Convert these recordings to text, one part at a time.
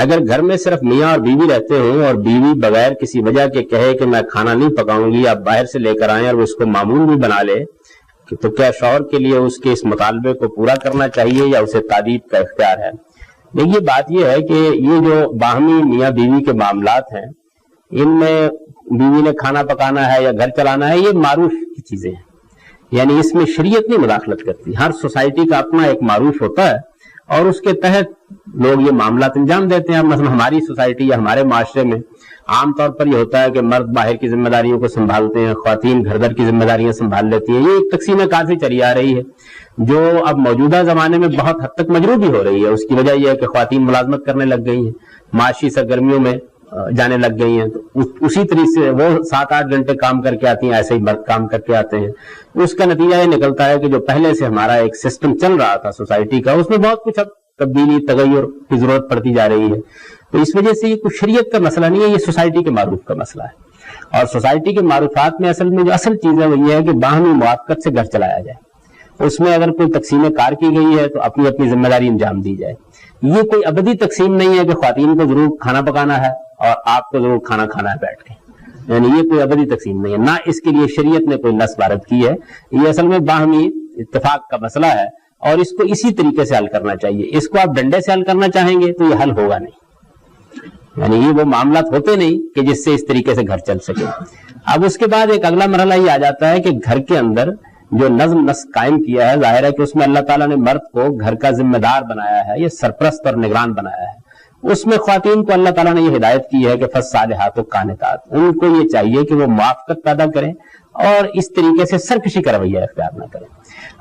اگر گھر میں صرف میاں اور بیوی رہتے ہوں اور بیوی بغیر کسی وجہ کے کہے کہ میں کھانا نہیں پکاؤں گی، آپ باہر سے لے کر آئیں اور وہ اس کو معمول بھی بنا لے، تو کیا شوہر کے لیے اس کے اس مطالبے کو پورا کرنا چاہیے یا اسے تادیب کا اختیار ہے؟ دیکھیے بات یہ ہے کہ یہ جو باہمی میاں بیوی کے معاملات ہیں، ان میں بیوی نے کھانا پکانا ہے یا گھر چلانا ہے، یہ معروف کی چیزیں ہیں، یعنی اس میں شریعت نہیں مداخلت کرتی. ہر سوسائٹی کا اپنا ایک معروف ہوتا ہے اور اس کے تحت لوگ یہ معاملات انجام دیتے ہیں. مثلا ہماری سوسائٹی یا ہمارے معاشرے میں عام طور پر یہ ہوتا ہے کہ مرد باہر کی ذمہ داریوں کو سنبھالتے ہیں، خواتین گھر در کی ذمہ داریاں سنبھال لیتی ہیں. یہ ایک تقسیم کافی چلی آ رہی ہے جو اب موجودہ زمانے میں بہت حد تک مجروح بھی ہو رہی ہے. اس کی وجہ یہ ہے کہ خواتین ملازمت کرنے لگ گئی ہیں، معاشی سرگرمیوں میں جانے لگ گئی ہیں، تو اسی طریقے سے وہ 7-8 گھنٹے کام کر کے آتی ہیں، ایسے ہی مرد کام کر کے آتے ہیں. اس کا نتیجہ یہ نکلتا ہے کہ جو پہلے سے ہمارا ایک سسٹم چل رہا تھا سوسائٹی کا، اس میں بہت کچھ اب تبدیلی تغیر کی ضرورت پڑتی جا رہی ہے. تو اس وجہ سے یہ کوئی شریعت کا مسئلہ نہیں ہے، یہ سوسائٹی کے معروف کا مسئلہ ہے. اور سوسائٹی کے معروفات میں اصل میں جو اصل چیز ہے وہ یہ ہے کہ باہمی موافقت سے گھر چلایا جائے. اس میں اگر کوئی تقسیم کار کی گئی ہے تو اپنی اپنی ذمہ داری انجام دی جائے. یہ کوئی ابدی تقسیم نہیں ہے کہ خواتین کو ضرور کھانا پکانا ہے اور آپ کو ضرور کھانا کھانا ہے بیٹھ کے، یعنی یہ کوئی ابدی تقسیم نہیں ہے، نہ اس کے لیے شریعت نے کوئی نص وارد کی ہے. یہ اصل میں باہمی اتفاق کا مسئلہ ہے اور اس کو اسی طریقے سے حل کرنا چاہیے. اس کو آپ ڈنڈے سے حل کرنا چاہیں گے تو یہ حل ہوگا نہیں، یعنی یہ وہ معاملات ہوتے نہیں کہ جس سے اس طریقے سے گھر چل سکے. اب اس کے بعد ایک اگلا مرحلہ یہ آ جاتا ہے کہ گھر کے اندر جو نظم نسق قائم کیا ہے، ظاہر ہے کہ اس میں اللہ تعالیٰ نے مرد کو گھر کا ذمہ دار بنایا ہے، یہ سرپرست اور نگران بنایا ہے. اس میں خواتین کو اللہ تعالیٰ نے یہ ہدایت کی ہے کہ فالصالحات قانتات، ان کو یہ چاہیے کہ وہ موافقت پیدا کریں اور اس طریقے سے سرکشی کا رویہ اختیار نہ کریں.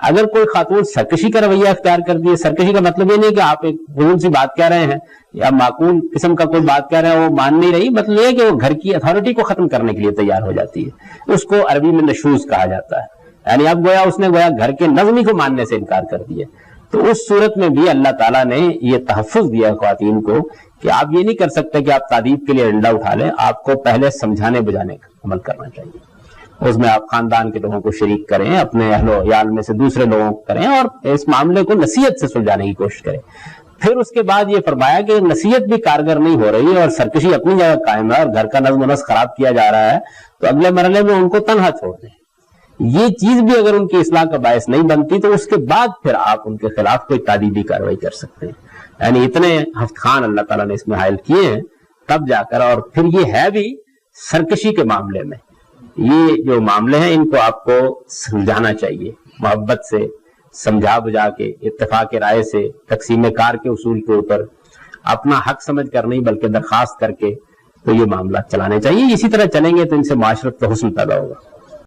اگر کوئی خاتون سرکشی کا رویہ اختیار کر دیے، سرکشی کا مطلب یہ نہیں کہ آپ ایک فضول سی بات کہہ رہے ہیں یا معقول قسم کا کوئی بات کہہ رہے ہیں وہ مان نہیں رہی، مطلب یہ کہ وہ گھر کی اتھارٹی کو ختم کرنے کے لیے تیار ہو جاتی ہے. اس کو عربی میں نشوز کہا جاتا ہے، یعنی اب گویا اس نے گویا گھر کے نظم ہی کو ماننے سے انکار کر دیا. تو اس صورت میں بھی اللہ تعالیٰ نے یہ تحفظ دیا خواتین کو کہ آپ یہ نہیں کر سکتے کہ آپ تادیب کے لیے ڈنڈا اٹھا لیں، آپ کو پہلے سمجھانے بجانے کا عمل کرنا چاہیے. اس میں آپ خاندان کے لوگوں کو شریک کریں، اپنے اہل و عیال میں سے دوسرے لوگوں کو کریں اور اس معاملے کو نصیحت سے سلجھانے کی کوشش کریں. پھر اس کے بعد یہ فرمایا کہ نصیحت بھی کارگر نہیں ہو رہی اور سرکشی اپنی جگہ قائم ہے اور گھر کا نظم و نسق خراب کیا جا رہا ہے، تو اگلے مرحلے میں ان کو تنہا چھوڑ دیں. یہ چیز بھی اگر ان کی اصلاح کا باعث نہیں بنتی تو اس کے بعد پھر آپ ان کے خلاف کوئی تادیبی کارروائی کر سکتے ہیں. یعنی اتنے ہفت خان اللہ تعالیٰ نے اس میں حائل کیے ہیں تب جا کر. اور پھر یہ ہے بھی سرکشی کے معاملے میں، یہ جو معاملے ہیں ان کو آپ کو سمجھانا چاہیے، محبت سے سمجھا بجھا کے، اتفاق رائے سے، تقسیم کار کے اصول کے اوپر اپنا حق سمجھ کر نہیں بلکہ درخواست کر کے تو یہ معاملات چلانے چاہیے. اسی طرح چلیں گے تو ان سے معاشرت کا حسن پیدا ہوگا.